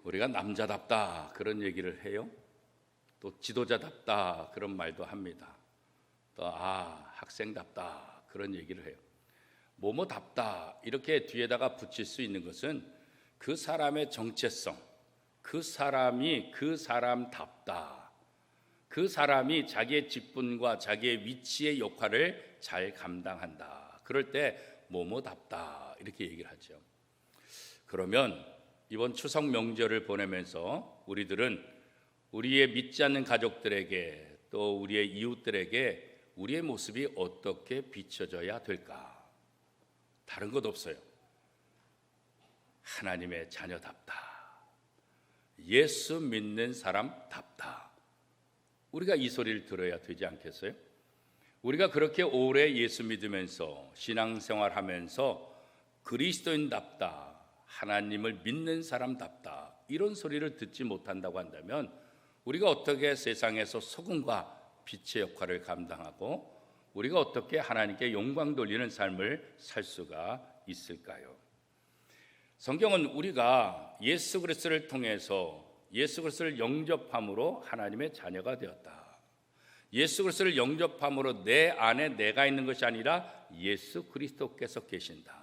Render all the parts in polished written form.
우리가 남자답다 그런 얘기를 해요. 또 지도자답다 그런 말도 합니다. 또 학생답다 그런 얘기를 해요. 뭐뭐답다 이렇게 뒤에다가 붙일 수 있는 것은 그 사람의 정체성, 그 사람이 그 사람답다, 그 사람이 자기의 직분과 자기의 위치의 역할을 잘 감당한다. 그럴 때 뭐뭐답다 이렇게 얘기를 하죠. 그러면 이번 추석 명절을 보내면서 우리들은 우리의 믿지 않는 가족들에게 또 우리의 이웃들에게 우리의 모습이 어떻게 비춰져야 될까? 다른 것 없어요. 하나님의 자녀답다. 예수 믿는 사람답다. 우리가 이 소리를 들어야 되지 않겠어요? 우리가 그렇게 오래 예수 믿으면서 신앙생활하면서 그리스도인답다, 하나님을 믿는 사람답다 이런 소리를 듣지 못한다고 한다면 우리가 어떻게 세상에서 소금과 빛의 역할을 감당하고 우리가 어떻게 하나님께 영광 돌리는 삶을 살 수가 있을까요? 성경은 우리가 예수 그리스도를 통해서 예수 그리스도를 영접함으로 하나님의 자녀가 되었다. 예수 그리스도를 영접함으로 내 안에 내가 있는 것이 아니라 예수 그리스도께서 계신다.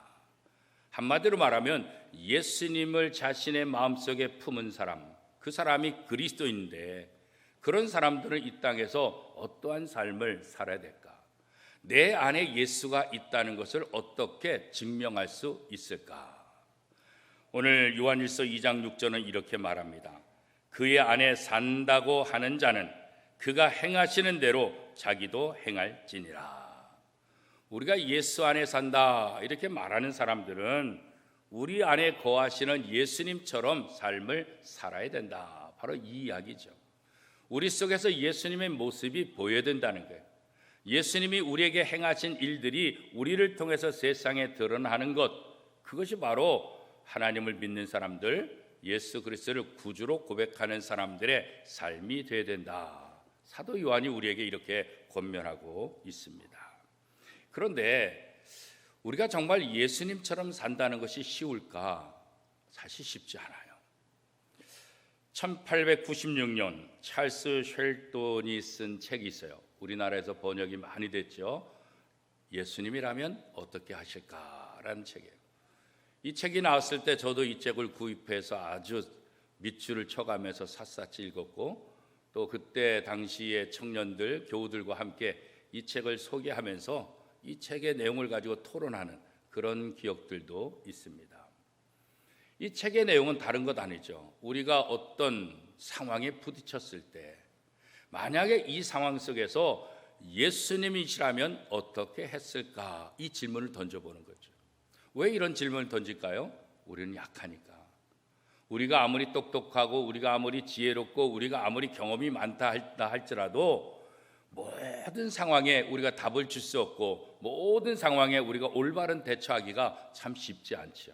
한마디로 말하면 예수님을 자신의 마음속에 품은 사람, 그 사람이 그리스도인데 그런 사람들은 이 땅에서 어떠한 삶을 살아야 될까? 내 안에 예수가 있다는 것을 어떻게 증명할 수 있을까? 오늘 요한일서 2장 6절은 이렇게 말합니다. 그의 안에 산다고 하는 자는 그가 행하시는 대로 자기도 행할지니라. 우리가 예수 안에 산다 이렇게 말하는 사람들은 우리 안에 거하시는 예수님처럼 삶을 살아야 된다. 바로 이 이야기죠. 우리 속에서 예수님의 모습이 보여야 된다는 거예요. 예수님이 우리에게 행하신 일들이 우리를 통해서 세상에 드러나는 것, 그것이 바로 하나님을 믿는 사람들, 예수 그리스도를 구주로 고백하는 사람들의 삶이 되어야 된다. 사도 요한이 우리에게 이렇게 권면하고 있습니다. 그런데 우리가 정말 예수님처럼 산다는 것이 쉬울까? 사실 쉽지 않아요. 1896년 찰스 쉘돈이 쓴 책이 있어요. 우리나라에서 번역이 많이 됐죠. 예수님이라면 어떻게 하실까라는 책이에요. 이 책이 나왔을 때 저도 이 책을 구입해서 아주 밑줄을 쳐가면서 샅샅이 읽었고 또 그때 당시의 청년들, 교우들과 함께 이 책을 소개하면서 이 책의 내용을 가지고 토론하는 그런 기억들도 있습니다. 이 책의 내용은 다른 것 아니죠. 우리가 어떤 상황에 부딪혔을 때 만약에 이 상황 속에서 예수님이시라면 어떻게 했을까? 이 질문을 던져보는 거죠. 왜 이런 질문을 던질까요? 우리는 약하니까. 우리가 아무리 똑똑하고 우리가 아무리 지혜롭고 우리가 아무리 경험이 많다 할지라도 모든 상황에 우리가 답을 줄 수 없고 모든 상황에 우리가 올바른 대처하기가 참 쉽지 않죠.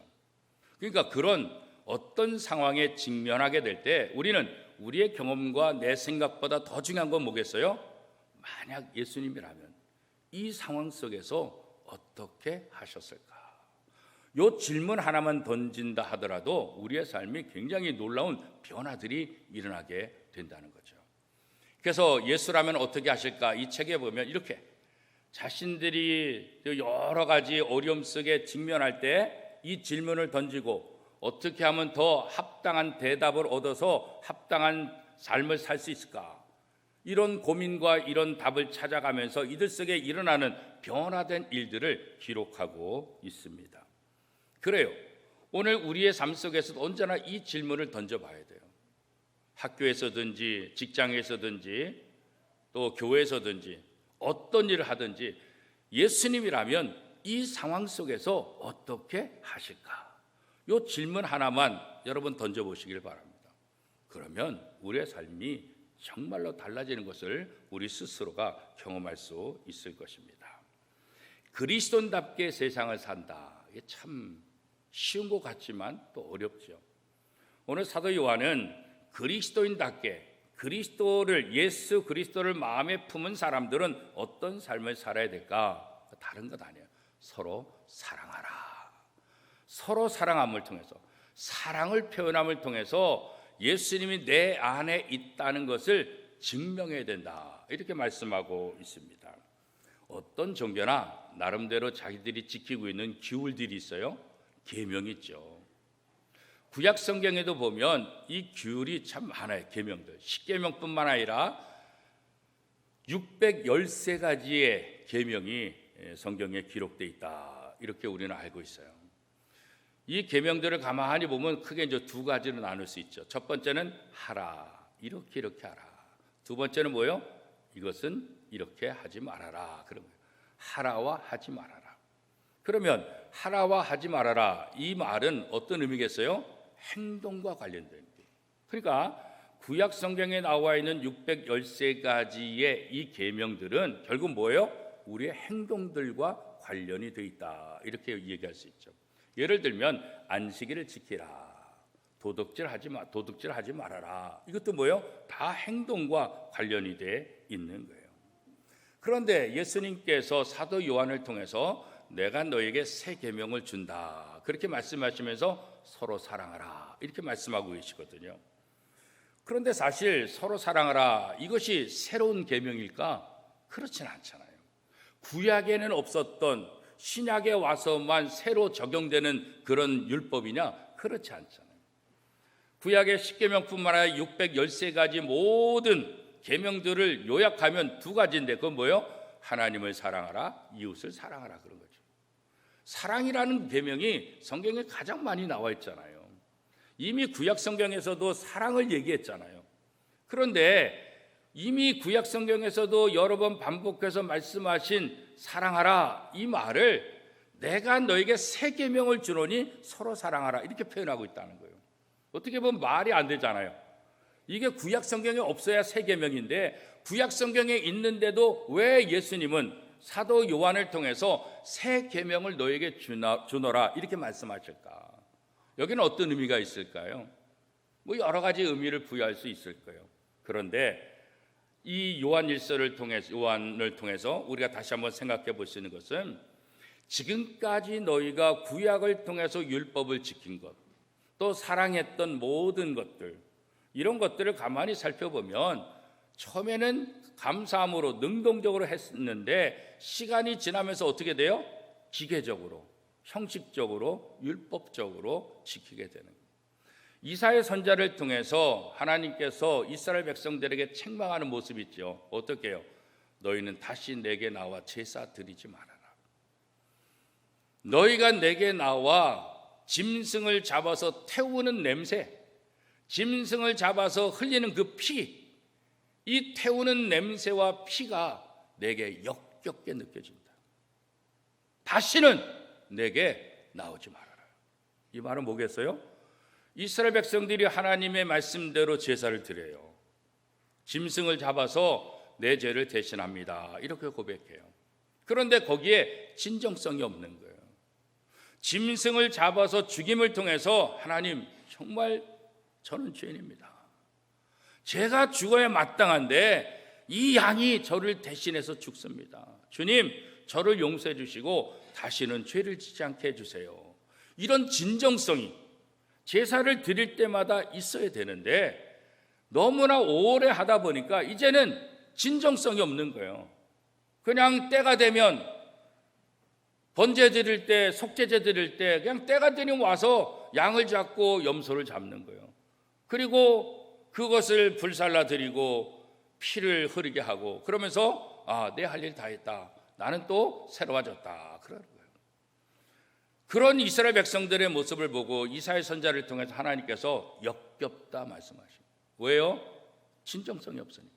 그러니까 그런 어떤 상황에 직면하게 될 때 우리는 우리의 경험과 내 생각보다 더 중요한 건 뭐겠어요? 만약 예수님이라면 이 상황 속에서 어떻게 하셨을까? 이 질문 하나만 던진다 하더라도 우리의 삶이 굉장히 놀라운 변화들이 일어나게 된다는 거죠. 그래서 예수라면 어떻게 하실까? 이 책에 보면 이렇게 자신들이 여러 가지 어려움 속에 직면할 때 이 질문을 던지고 어떻게 하면 더 합당한 대답을 얻어서 합당한 삶을 살 수 있을까? 이런 고민과 이런 답을 찾아가면서 이들 속에 일어나는 변화된 일들을 기록하고 있습니다. 그래요. 오늘 우리의 삶 속에서도 언제나 이 질문을 던져봐야 돼요. 학교에서든지 직장에서든지 또 교회에서든지 어떤 일을 하든지 예수님이라면 이 상황 속에서 어떻게 하실까? 이 질문 하나만 여러분 던져보시길 바랍니다. 그러면 우리의 삶이 정말로 달라지는 것을 우리 스스로가 경험할 수 있을 것입니다. 그리스도인답게 세상을 산다. 이게 참 쉬운 것 같지만 또 어렵죠. 오늘 사도 요한은 그리스도인답게 예수 그리스도를 마음에 품은 사람들은 어떤 삶을 살아야 될까? 다른 것 아니에요. 서로 사랑하라. 서로 사랑함을 통해서 사랑을 표현함을 통해서 예수님이 내 안에 있다는 것을 증명해야 된다. 이렇게 말씀하고 있습니다. 어떤 종교나 나름대로 자기들이 지키고 있는 규율들이 있어요. 계명이 있죠. 구약 성경에도 보면 이 규율이 참 많아요. 계명들. 10계명뿐만 아니라 613가지의 계명이 성경에 기록되어 있다. 이렇게 우리는 알고 있어요. 이 계명들을 가만히 보면 크게 이제 두 가지로 나눌 수 있죠. 첫 번째는 하라. 이렇게 하라. 두 번째는 뭐예요? 이것은 이렇게 하지 말아라. 그런 거예요. 하라와 하지 말아라. 그러면 하라와 하지 말아라. 이 말은 어떤 의미겠어요? 행동과 관련된 거예요. 그러니까 구약 성경에 나와 있는 613가지의 이 계명들은 결국 뭐예요? 우리의 행동들과 관련이 되어 있다. 이렇게 얘기할 수 있죠. 예를 들면 안식일을 지키라. 도둑질하지 말아라. 이것도 뭐예요? 다 행동과 관련이 돼 있는 거예요. 그런데 예수님께서 사도 요한을 통해서 내가 너에게 새 계명을 준다. 그렇게 말씀하시면서 서로 사랑하라. 이렇게 말씀하고 계시거든요. 그런데 사실 서로 사랑하라. 이것이 새로운 계명일까? 그렇지는 않잖아요. 구약에는 없었던 신약에 와서만 새로 적용되는 그런 율법이냐? 그렇지 않잖아요. 구약의 10계명뿐만 아니라 613가지 모든 계명들을 요약하면 두 가지인데 그건 뭐예요? 하나님을 사랑하라, 이웃을 사랑하라 그런 거죠. 사랑이라는 계명이 성경에 가장 많이 나와 있잖아요. 이미 구약 성경에서도 사랑을 얘기했잖아요. 그런데 이미 구약 성경에서도 여러 번 반복해서 말씀하신 사랑하라 이 말을 내가 너에게 새 계명을 주노니 서로 사랑하라 이렇게 표현하고 있다는 거예요. 어떻게 보면 말이 안 되잖아요. 이게 구약 성경에 없어야 새 계명인데 구약 성경에 있는데도 왜 예수님은 사도 요한을 통해서 새 계명을 너에게 주노라 이렇게 말씀하실까? 여기는 어떤 의미가 있을까요? 뭐 여러 가지 의미를 부여할 수 있을 거예요. 그런데 이 요한을 통해서 우리가 다시 한번 생각해 볼 수 있는 것은 지금까지 너희가 구약을 통해서 율법을 지킨 것, 또 사랑했던 모든 것들, 이런 것들을 가만히 살펴보면 처음에는 감사함으로 능동적으로 했는데 시간이 지나면서 어떻게 돼요? 기계적으로, 형식적으로, 율법적으로 지키게 되는 거예요. 이사야 선지자를 통해서 하나님께서 이스라엘 백성들에게 책망하는 모습이 있죠. 어떻게 해요? 너희는 다시 내게 나와 제사 드리지 말아라. 너희가 내게 나와 짐승을 잡아서 태우는 냄새, 짐승을 잡아서 흘리는 그 피, 이 태우는 냄새와 피가 내게 역겹게 느껴진다. 다시는 내게 나오지 말아라. 이 말은 뭐겠어요? 이스라엘 백성들이 하나님의 말씀대로 제사를 드려요. 짐승을 잡아서 내 죄를 대신합니다. 이렇게 고백해요. 그런데 거기에 진정성이 없는 거예요. 짐승을 잡아서 죽임을 통해서 하나님 정말 저는 죄인입니다. 제가 죽어야 마땅한데 이 양이 저를 대신해서 죽습니다. 주님 저를 용서해 주시고 다시는 죄를 짓지 않게 해주세요. 이런 진정성이 제사를 드릴 때마다 있어야 되는데 너무나 오래 하다 보니까 이제는 진정성이 없는 거예요. 그냥 때가 되면 번제 드릴 때, 속죄제 드릴 때 그냥 때가 되면 와서 양을 잡고 염소를 잡는 거예요. 그리고 그것을 불살라 드리고 피를 흐르게 하고 그러면서 내 할 일 다 했다. 나는 또 새로워졌다. 그러는 거예요. 그런 이스라엘 백성들의 모습을 보고 이사야 선지자를 통해서 하나님께서 역겹다 말씀하십니다. 왜요? 진정성이 없으니까.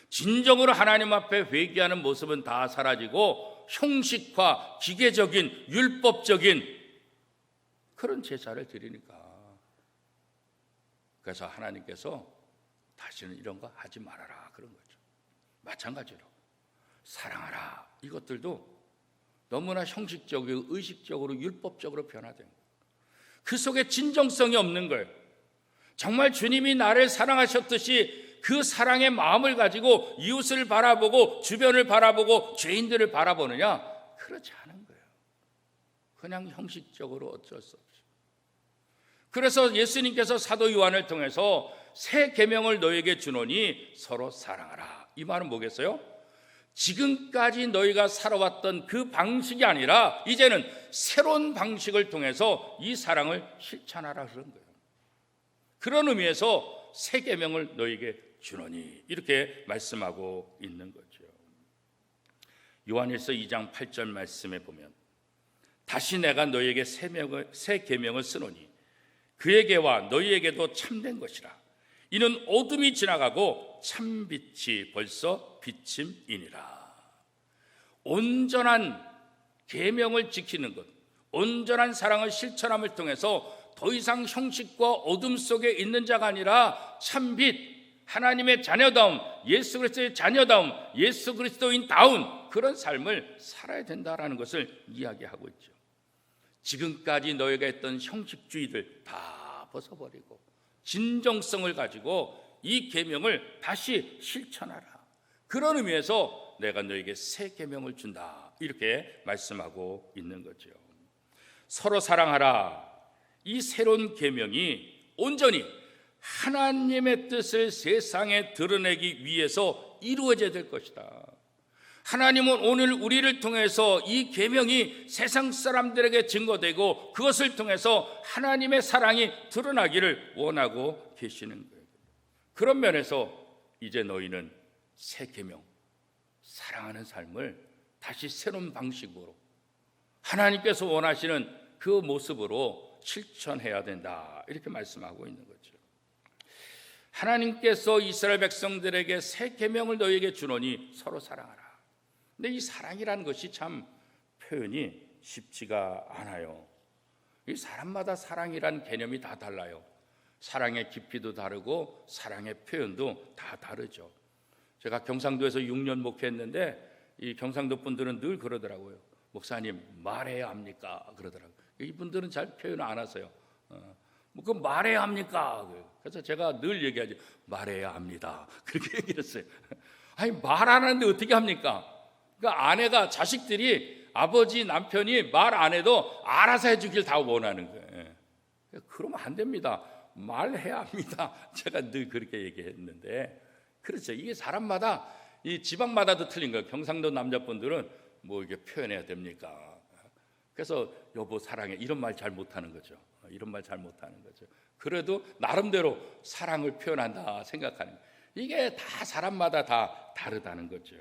진정으로 하나님 앞에 회개하는 모습은 다 사라지고 형식화, 기계적인, 율법적인 그런 제사를 드리니까. 그래서 하나님께서 다시는 이런 거 하지 말아라 그런 거죠. 마찬가지로 사랑하라 이것들도 너무나 형식적이고 의식적으로 율법적으로 변화된 거예요. 그 속에 진정성이 없는 거예요. 정말 주님이 나를 사랑하셨듯이 그 사랑의 마음을 가지고 이웃을 바라보고 주변을 바라보고 죄인들을 바라보느냐? 그렇지 않은 거예요. 그냥 형식적으로 어쩔 수 없이. 그래서 예수님께서 사도 요한을 통해서 새 계명을 너에게 주노니 서로 사랑하라. 이 말은 뭐겠어요? 지금까지 너희가 살아왔던 그 방식이 아니라 이제는 새로운 방식을 통해서 이 사랑을 실천하라 그런 거예요. 그런 의미에서 새 계명을 너희에게 주노니 이렇게 말씀하고 있는 거죠. 요한일서 2장 8절 말씀에 보면 다시 내가 너희에게 새 계명을 쓰노니 그에게와 너희에게도 참된 것이라. 이는 어둠이 지나가고 참빛이 벌써 비침이니라. 온전한 계명을 지키는 것, 온전한 사랑을 실천함을 통해서 더 이상 형식과 어둠 속에 있는 자가 아니라 참빛, 하나님의 자녀다움, 예수 그리스도의 자녀다움, 예수 그리스도인다운 그런 삶을 살아야 된다라는 것을 이야기하고 있죠. 지금까지 너희가 했던 형식주의를 다 벗어버리고 진정성을 가지고 이 계명을 다시 실천하라. 그런 의미에서 내가 너에게 새 계명을 준다. 이렇게 말씀하고 있는 거죠. 서로 사랑하라. 이 새로운 계명이 온전히 하나님의 뜻을 세상에 드러내기 위해서 이루어져야 될 것이다. 하나님은 오늘 우리를 통해서 이 계명이 세상 사람들에게 증거되고 그것을 통해서 하나님의 사랑이 드러나기를 원하고 계시는 거예요. 그런 면에서 이제 너희는 새 계명, 사랑하는 삶을 다시 새로운 방식으로 하나님께서 원하시는 그 모습으로 실천해야 된다. 이렇게 말씀하고 있는 거죠. 하나님께서 이스라엘 백성들에게 새 계명을 너희에게 주노니 서로 사랑하라. 근데 이 사랑이라는 것이 참 표현이 쉽지가 않아요. 이 사람마다 사랑이라는 개념이 다 달라요. 사랑의 깊이도 다르고 사랑의 표현도 다 다르죠. 제가 경상도에서 6년 목회했는데 이 경상도 분들은 늘 그러더라고요. 목사님 말해야 합니까? 그러더라고요. 이분들은 잘 표현을 안 하세요. 그 말해야 합니까? 그래서 제가 늘 얘기하죠. 말해야 합니다. 그렇게 얘기를 했어요. 아니 말 안 하는데 어떻게 합니까? 그러니까 아내가 자식들이 아버지 남편이 말 안 해도 알아서 해주길 다 원하는 거예요. 그러면 안 됩니다. 말해야 합니다. 제가 늘 그렇게 얘기했는데 그렇죠. 이게 사람마다 이 지방마다도 틀린 거예요. 경상도 남자분들은 뭐 이게 표현해야 됩니까? 그래서 여보 사랑해 이런 말 잘 못하는 거죠. 이런 말 잘 못하는 거죠. 그래도 나름대로 사랑을 표현한다 생각하는 거예요. 이게 다 사람마다 다 다르다는 거죠.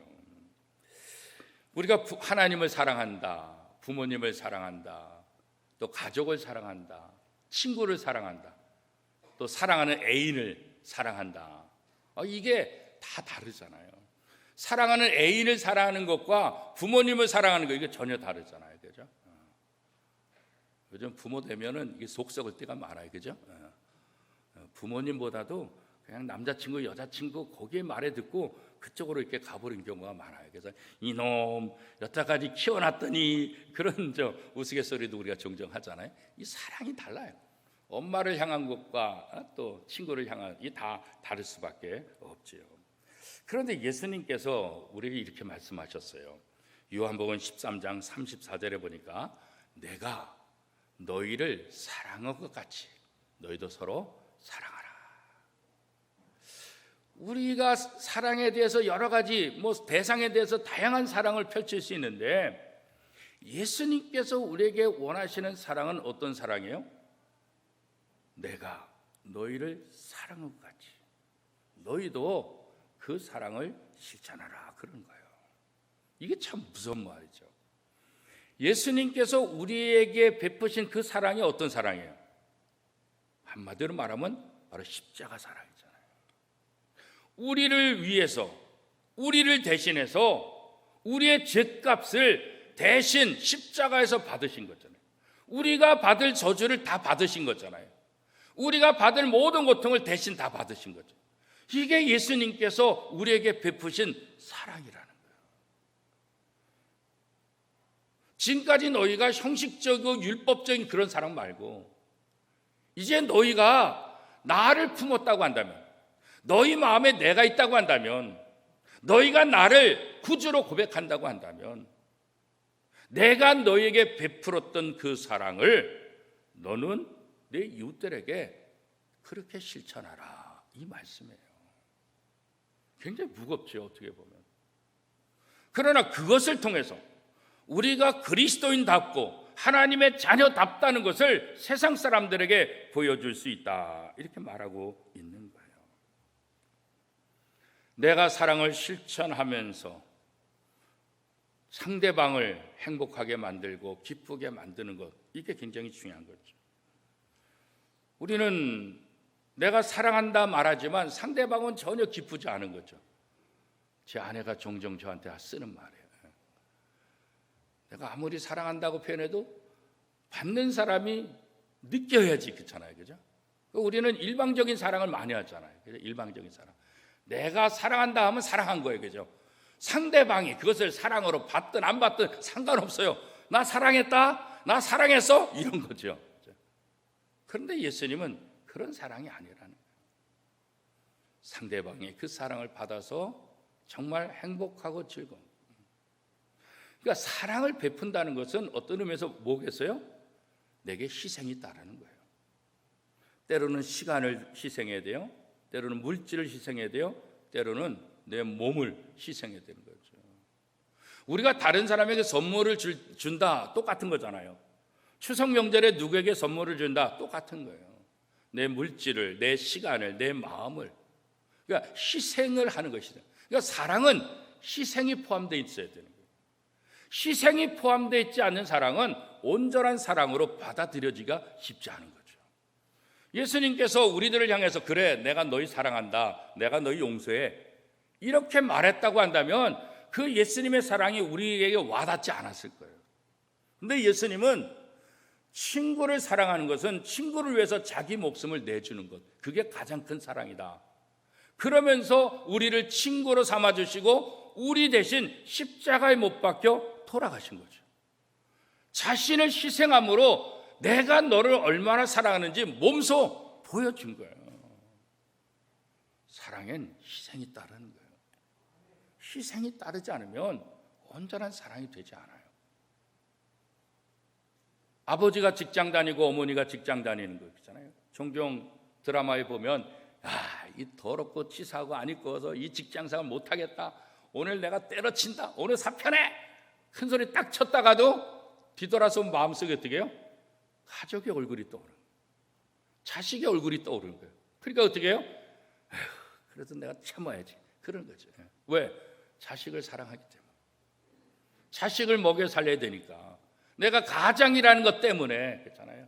우리가 하나님을 사랑한다, 부모님을 사랑한다, 또 가족을 사랑한다, 친구를 사랑한다, 또 사랑하는 애인을 사랑한다. 이게 다 다르잖아요. 사랑하는 애인을 사랑하는 것과 부모님을 사랑하는 거 이게 전혀 다르잖아요, 그죠? 요즘 부모 되면은 이게 속 썩을 때가 많아요, 그죠? 부모님보다도 그냥 남자친구, 여자친구 거기에 말에 듣고 그쪽으로 이렇게 가버린 경우가 많아요. 그래서 이놈 여태까지 키워놨더니 그런 우스갯소리도 우리가 종종 하잖아요. 이 사랑이 달라요. 엄마를 향한 것과 또 친구를 향한 이 다 다를 수밖에 없지요. 그런데 예수님께서 우리에게 이렇게 말씀하셨어요. 요한복음 13장 34절에 보니까 내가 너희를 사랑한 것 같이 너희도 서로 사랑하라. 우리가 사랑에 대해서 여러 가지 대상에 대해서 다양한 사랑을 펼칠 수 있는데 예수님께서 우리에게 원하시는 사랑은 어떤 사랑이에요? 내가 너희를 사랑한 것 같이 너희도 그 사랑을 실천하라 그런 거예요. 이게 참 무서운 말이죠. 예수님께서 우리에게 베푸신 그 사랑이 어떤 사랑이에요? 한마디로 말하면 바로 십자가 사랑이잖아요. 우리를 위해서, 우리를 대신해서 우리의 죗값을 대신 십자가에서 받으신 거잖아요. 우리가 받을 저주를 다 받으신 거잖아요. 우리가 받을 모든 고통을 대신 다 받으신 거죠. 이게 예수님께서 우리에게 베푸신 사랑이라는 거예요. 지금까지 너희가 형식적이고 율법적인 그런 사랑 말고 이제 너희가 나를 품었다고 한다면, 너희 마음에 내가 있다고 한다면, 너희가 나를 구주로 고백한다고 한다면 내가 너희에게 베풀었던 그 사랑을 너는 내 이웃들에게 그렇게 실천하라, 이 말씀이에요. 굉장히 무겁죠, 어떻게 보면. 그러나 그것을 통해서 우리가 그리스도인답고 하나님의 자녀답다는 것을 세상 사람들에게 보여줄 수 있다, 이렇게 말하고 있는 거예요. 내가 사랑을 실천하면서 상대방을 행복하게 만들고 기쁘게 만드는 것, 이게 굉장히 중요한 거죠. 우리는 내가 사랑한다 말하지만 상대방은 전혀 기쁘지 않은 거죠. 제 아내가 종종 저한테 쓰는 말이에요. 내가 아무리 사랑한다고 표현해도 받는 사람이 느껴야지, 그렇잖아요, 그죠? 우리는 일방적인 사랑을 많이 하잖아요, 그죠? 일방적인 사랑. 내가 사랑한다 하면 사랑한 거예요, 그죠? 상대방이 그것을 사랑으로 받든 안 받든 상관없어요. 나 사랑했다, 나 사랑했어, 이런 거죠. 그런데 예수님은 그런 사랑이 아니라는 거예요. 상대방이 그 사랑을 받아서 정말 행복하고 즐거운. 그러니까 사랑을 베푼다는 것은 어떤 의미에서 뭐겠어요? 내게 희생이 따르는 거예요. 때로는 시간을 희생해야 돼요. 때로는 물질을 희생해야 돼요. 때로는 내 몸을 희생해야 되는 거죠. 우리가 다른 사람에게 선물을 준다, 똑같은 거잖아요. 추석 명절에 누구에게 선물을 준다, 똑같은 거예요. 내 물질을, 내 시간을, 내 마음을. 그러니까 희생을 하는 것이다. 그러니까 사랑은 희생이 포함되어 있어야 되는 거예요. 희생이 포함되어 있지 않는 사랑은 온전한 사랑으로 받아들여지기가 쉽지 않은 거죠. 예수님께서 우리들을 향해서 그래, 내가 너희 사랑한다, 내가 너희 용서해, 이렇게 말했다고 한다면 그 예수님의 사랑이 우리에게 와닿지 않았을 거예요. 근데 예수님은 친구를 사랑하는 것은 친구를 위해서 자기 목숨을 내주는 것, 그게 가장 큰 사랑이다. 그러면서 우리를 친구로 삼아주시고 우리 대신 십자가에 못 박혀 돌아가신 거죠. 자신을 희생함으로 내가 너를 얼마나 사랑하는지 몸소 보여준 거예요. 사랑엔 희생이 따르는 거예요. 희생이 따르지 않으면 온전한 사랑이 되지 않아요. 아버지가 직장 다니고 어머니가 직장 다니는 거 있잖아요. 종종 드라마에 보면 이 더럽고 치사하고 안 이뻐서 이 직장생활 못하겠다, 오늘 내가 때려친다, 오늘 사표내, 큰 소리 딱 쳤다가도 뒤돌아서 마음속에 어떻게 해요? 가족의 얼굴이 떠오르는 거예요. 자식의 얼굴이 떠오르는 거예요. 그러니까 어떻게 해요? 그래도 내가 참아야지, 그런 거죠. 왜? 자식을 사랑하기 때문에. 자식을 먹여 살려야 되니까. 내가 가장이라는 것 때문에, 그렇잖아요.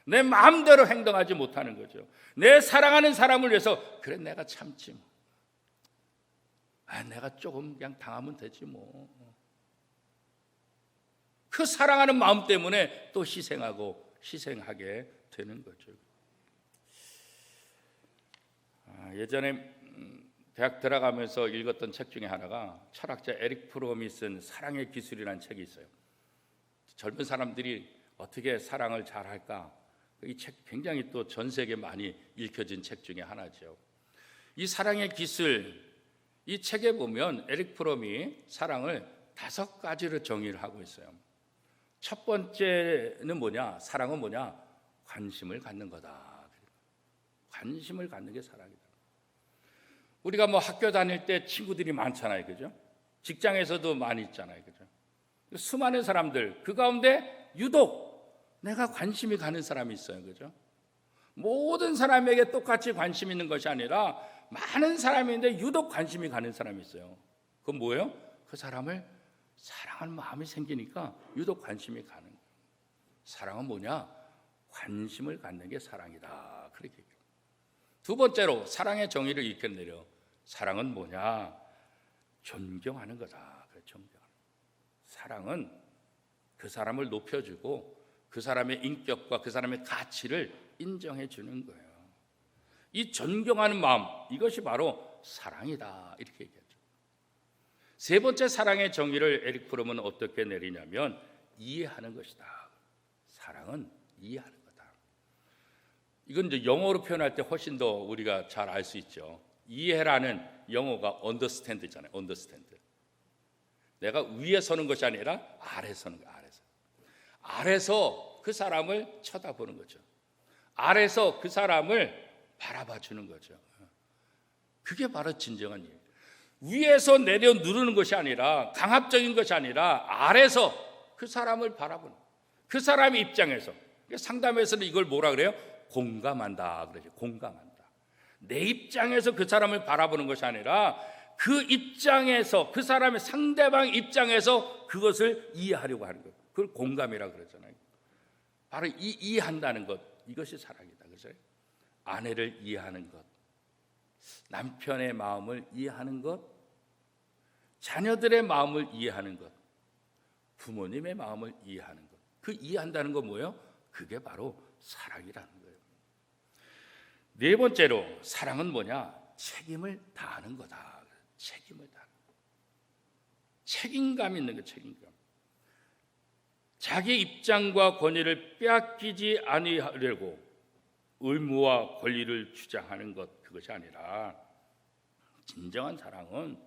내 마음대로 행동하지 못하는 거죠. 내 사랑하는 사람을 위해서 그래, 내가 참지 뭐. 내가 조금 그냥 당하면 되지 뭐. 그 사랑하는 마음 때문에 또 희생하게 되는 거죠. 예전에 대학 들어가면서 읽었던 책 중에 하나가 철학자 에릭 프롬이 쓴 사랑의 기술이라는 책이 있어요. 젊은 사람들이 어떻게 사랑을 잘할까, 이 책 굉장히 또 전 세계에 많이 읽혀진 책 중에 하나죠. 이 사랑의 기술, 이 책에 보면 에릭 프롬이 사랑을 5가지로 정의를 하고 있어요. 첫 번째는 뭐냐? 사랑은 뭐냐? 관심을 갖는 거다. 관심을 갖는 게 사랑이다. 우리가 뭐 학교 다닐 때 친구들이 많잖아요, 그죠? 직장에서도 많이 있잖아요, 그죠? 수많은 사람들, 그 가운데 유독 내가 관심이 가는 사람이 있어요, 그죠? 모든 사람에게 똑같이 관심 있는 것이 아니라 많은 사람이 있는데 유독 관심이 가는 사람이 있어요. 그건 뭐예요? 그 사람을 사랑하는 마음이 생기니까 유독 관심이 가는 거예요. 사랑은 뭐냐? 관심을 갖는 게 사랑이다, 그렇게 얘기해요. 두 번째로 사랑의 정의를 이끌어내려. 사랑은 뭐냐? 존경하는 거다. 존경하는. 사랑은 그 사람을 높여주고 그 사람의 인격과 그 사람의 가치를 인정해 주는 거예요. 이 존경하는 마음, 이것이 바로 사랑이다, 이렇게 얘기하죠. 세 번째 사랑의 정의를 에릭 프롬은 어떻게 내리냐면 이해하는 것이다. 사랑은 이해하는 거다. 이건 이제 영어로 표현할 때 훨씬 더 우리가 잘 알 수 있죠. 이해라는 영어가 understand잖아요. understand. 내가 위에 서는 것이 아니라 아래 서는 거예요. 아래서 그 사람을 쳐다보는 거죠. 아래서 그 사람을 바라봐 주는 거죠. 그게 바로 진정한 일. 위에서 내려 누르는 것이 아니라, 강압적인 것이 아니라 아래서 그 사람을 바라보는, 그 사람의 입장에서. 상담에서는 이걸 뭐라 그래요? 공감한다 그러죠. 공감한다. 내 입장에서 그 사람을 바라보는 것이 아니라 그 입장에서, 그 사람의 상대방 입장에서 그것을 이해하려고 하는 것. 그걸 공감이라고 그러잖아요. 바로 이해한다는 것, 이것이 사랑이다. 그죠? 아내를 이해하는 것, 남편의 마음을 이해하는 것, 자녀들의 마음을 이해하는 것, 부모님의 마음을 이해하는 것. 그 이해한다는 건 뭐예요? 그게 바로 사랑이라는 거예요. 네 번째로 사랑은 뭐냐? 책임을 다하는 거다. 책임을 다하는 거. 책임감 있는 거, 책임감. 자기 입장과 권위를 빼앗기지 아니하려고 의무와 권리를 주장하는 것, 그것이 아니라 진정한 사랑은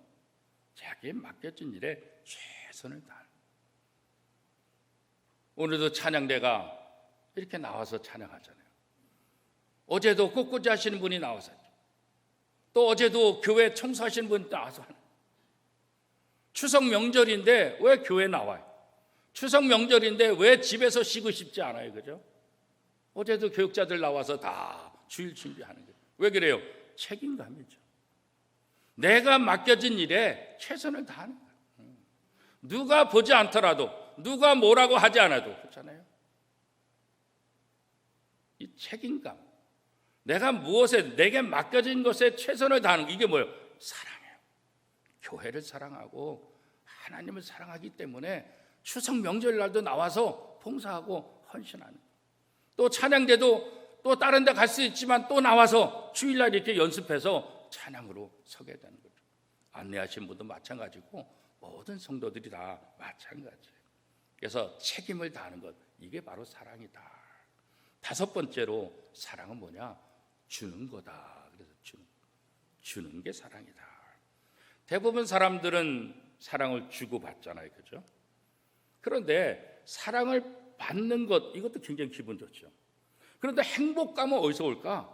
자기에 맡겨진 일에 최선을 다하는 것. 오늘도 찬양대가 이렇게 나와서 찬양하잖아요. 어제도 꽃꽂이 하시는 분이 나와서, 또 어제도 교회 청소하시는 분이 나와서 하는. 추석 명절인데 왜 교회 나와요? 추석 명절인데 왜 집에서 쉬고 싶지 않아요? 그죠? 어제도 교육자들 나와서 다 주일 준비하는 거예요. 왜 그래요? 책임감이죠. 내가 맡겨진 일에 최선을 다하는 거예요. 누가 보지 않더라도, 누가 뭐라고 하지 않아도, 그렇잖아요. 이 책임감, 내가 무엇에, 내게 맡겨진 것에 최선을 다하는 거, 이게 뭐예요? 사랑이에요. 교회를 사랑하고 하나님을 사랑하기 때문에 추석 명절날도 나와서 봉사하고 헌신하는, 또 찬양대도 또 다른 데 갈 수 있지만 또 나와서 주일날 이렇게 연습해서 찬양으로 서게 되는 거죠. 안내하신 분도 마찬가지고 모든 성도들이 다 마찬가지예요. 그래서 책임을 다하는 것, 이게 바로 사랑이다. 다섯 번째로 사랑은 뭐냐? 주는 거다. 그래서 주는 게 사랑이다. 대부분 사람들은 사랑을 주고 받잖아요. 그죠? 그런데 사랑을 받는 것, 이것도 굉장히 기분 좋죠. 그런데 행복감은 어디서 올까?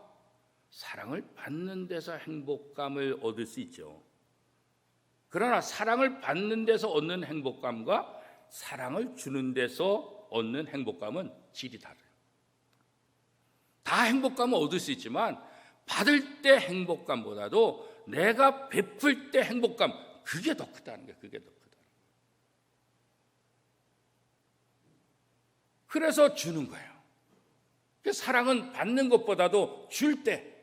사랑을 받는 데서 행복감을 얻을 수 있죠. 그러나 사랑을 받는 데서 얻는 행복감과 사랑을 주는 데서 얻는 행복감은 질이 달라요. 다 행복감을 얻을 수 있지만 받을 때 행복감보다도 내가 베풀 때 행복감, 그게 더 크다는 거예요. 그게 더 크다. 그래서 주는 거예요. 사랑은 받는 것보다도 줄 때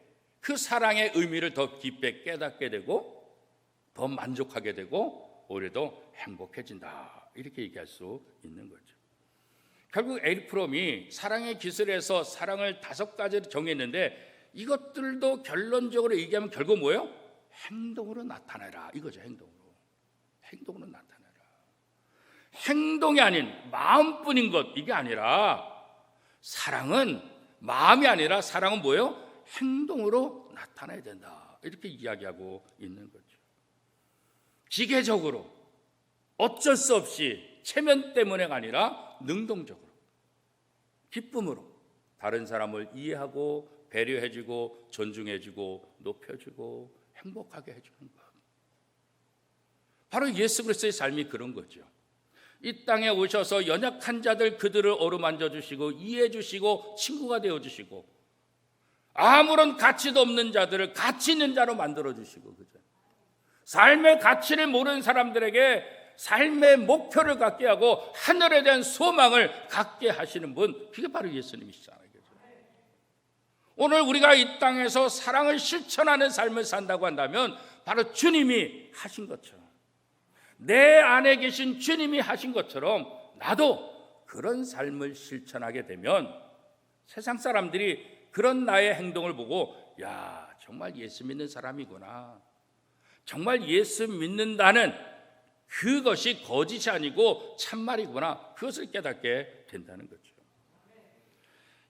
그 사랑의 의미를 더 깊게 깨닫게 되고 더 만족하게 되고 오히려 더 행복해진다. 이렇게 얘기할 수 있는 거죠. 결국 에릭 프롬이 사랑의 기술에서 사랑을 5가지로 정했는데 이것들도 결론적으로 얘기하면 결국 뭐예요? 행동으로 나타내라. 이거죠. 행동으로 나타내라. 행동이 아닌 마음뿐인 것, 이게 아니라 사랑은 마음이 아니라 사랑은 뭐예요? 행동으로 나타나야 된다. 이렇게 이야기하고 있는 거죠. 기계적으로 어쩔 수 없이 체면 때문에가 아니라 능동적으로 기쁨으로 다른 사람을 이해하고 배려해주고 존중해주고 높여주고 행복하게 해주는 것. 바로 예수 그리스도의 삶이 그런 거죠. 이 땅에 오셔서 연약한 자들 그들을 어루만져 주시고 이해해 주시고 친구가 되어 주시고 아무런 가치도 없는 자들을 가치 있는 자로 만들어 주시고, 그죠? 삶의 가치를 모르는 사람들에게 삶의 목표를 갖게 하고 하늘에 대한 소망을 갖게 하시는 분, 그게 바로 예수님이시잖아요. 그죠? 오늘 우리가 이 땅에서 사랑을 실천하는 삶을 산다고 한다면 바로 주님이 하신 것처럼, 내 안에 계신 주님이 하신 것처럼 나도 그런 삶을 실천하게 되면 세상 사람들이 그런 나의 행동을 보고, 야, 정말 예수 믿는 사람이구나, 정말 예수 믿는다는 그것이 거짓이 아니고 참말이구나, 그것을 깨닫게 된다는 거죠.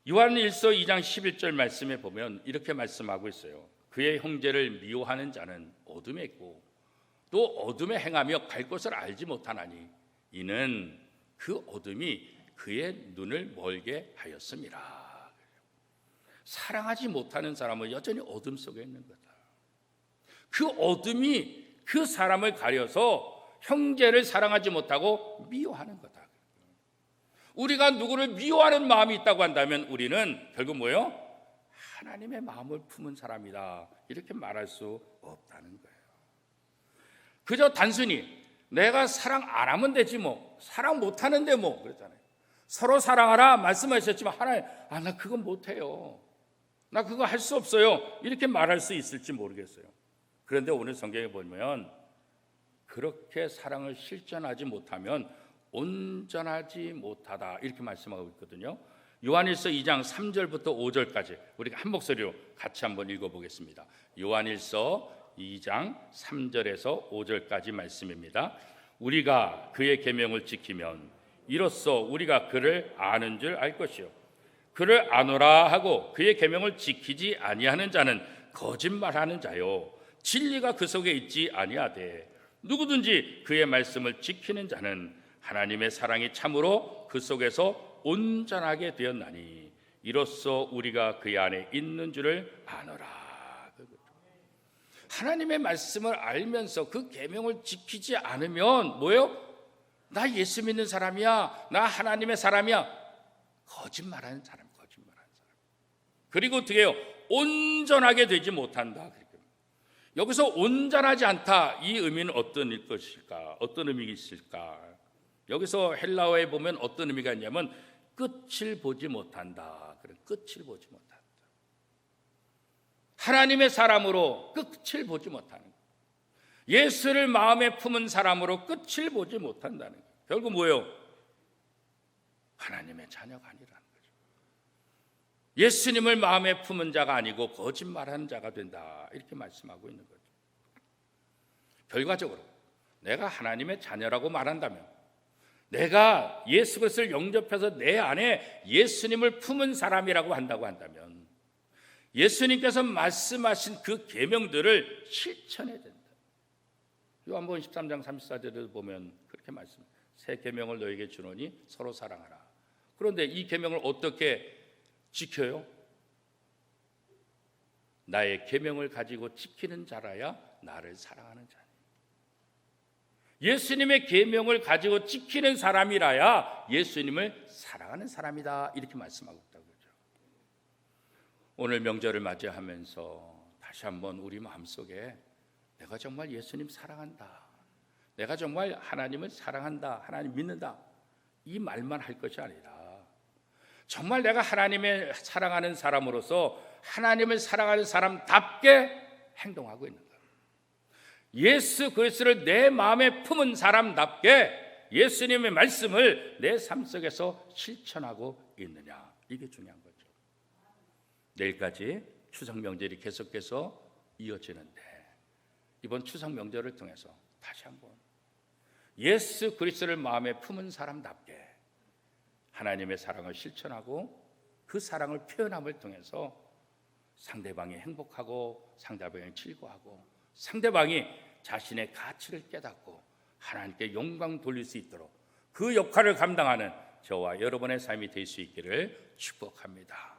요한일서 2장 11절 말씀에 보면 이렇게 말씀하고 있어요. 그의 형제를 미워하는 자는 어둠에 있고 또 어둠에 행하며 갈 곳을 알지 못하나니 이는 그 어둠이 그의 눈을 멀게 하였음이라. 사랑하지 못하는 사람은 여전히 어둠 속에 있는 거다. 그 어둠이 그 사람을 가려서 형제를 사랑하지 못하고 미워하는 거다. 우리가 누구를 미워하는 마음이 있다고 한다면 우리는 결국 뭐예요? 하나님의 마음을 품은 사람이다, 이렇게 말할 수 없다는 거예요. 그저 단순히 내가 사랑 안 하면 되지 뭐, 사랑 못 하는데 뭐, 그랬잖아요. 서로 사랑하라 말씀하셨지만 하나님, 나 그건 못해요, 나 그거 할 수 없어요, 이렇게 말할 수 있을지 모르겠어요. 그런데 오늘 성경에 보면 그렇게 사랑을 실천하지 못하면 온전하지 못하다, 이렇게 말씀하고 있거든요. 요한일서 2장 3절부터 5절까지 우리가 한 목소리로 같이 한번 읽어보겠습니다. 요한일서 2장 3절에서 5절까지 말씀입니다. 우리가 그의 계명을 지키면 이로써 우리가 그를 아는 줄 알 것이요, 그를 아노라 하고 그의 계명을 지키지 아니하는 자는 거짓말하는 자요, 진리가 그 속에 있지 아니하되 누구든지 그의 말씀을 지키는 자는 하나님의 사랑이 참으로 그 속에서 온전하게 되었나니 이로써 우리가 그 안에 있는 줄을 아노라. 하나님의 말씀을 알면서 그 계명을 지키지 않으면 뭐예요? 나 예수 믿는 사람이야, 나 하나님의 사람이야, 거짓말하는 사람. 그리고 어떻게 해요? 온전하게 되지 못한다. 여기서 온전하지 않다, 이 의미는 어떤 것일까? 어떤 의미가 있을까? 여기서 헬라어에 보면 어떤 의미가 있냐면 끝을 보지 못한다. 그런 끝을 보지 못한다. 하나님의 사람으로 끝을 보지 못하는 거예요. 예수를 마음에 품은 사람으로 끝을 보지 못한다는 거예요. 결국 뭐예요? 하나님의 자녀가 아니라는 거죠. 예수님을 마음에 품은 자가 아니고 거짓말하는 자가 된다, 이렇게 말씀하고 있는 거죠. 결과적으로 내가 하나님의 자녀라고 말한다면, 내가 예수 그리스도를 영접해서 내 안에 예수님을 품은 사람이라고 한다면 예수님께서 말씀하신 그 계명들을 실천해야 된다. 요한복음 13장 34절에도 보면 그렇게 말씀해요. 새 계명을 너에게 주노니 서로 사랑하라. 그런데 이 계명을 어떻게 지켜요? 나의 계명을 가지고 지키는 자라야 나를 사랑하는 자니. 예수님의 계명을 가지고 지키는 사람이라야 예수님을 사랑하는 사람이다, 이렇게 말씀하고 있다고 그러죠. 오늘 명절을 맞이하면서 다시 한번 우리 마음속에 내가 정말 예수님 사랑한다, 내가 정말 하나님을 사랑한다, 하나님 믿는다, 이 말만 할 것이 아니라 정말 내가 하나님을 사랑하는 사람으로서 하나님을 사랑하는 사람답게 행동하고 있는 거예요. 예수 그리스도를 내 마음에 품은 사람답게 예수님의 말씀을 내 삶 속에서 실천하고 있느냐, 이게 중요한 거죠. 내일까지 추석 명절이 계속해서 이어지는데 이번 추석 명절을 통해서 다시 한번 예수 그리스도를 마음에 품은 사람답게 하나님의 사랑을 실천하고 그 사랑을 표현함을 통해서 상대방이 행복하고 상대방이 즐거워하고 상대방이 자신의 가치를 깨닫고 하나님께 영광 돌릴 수 있도록 그 역할을 감당하는 저와 여러분의 삶이 될 수 있기를 축복합니다.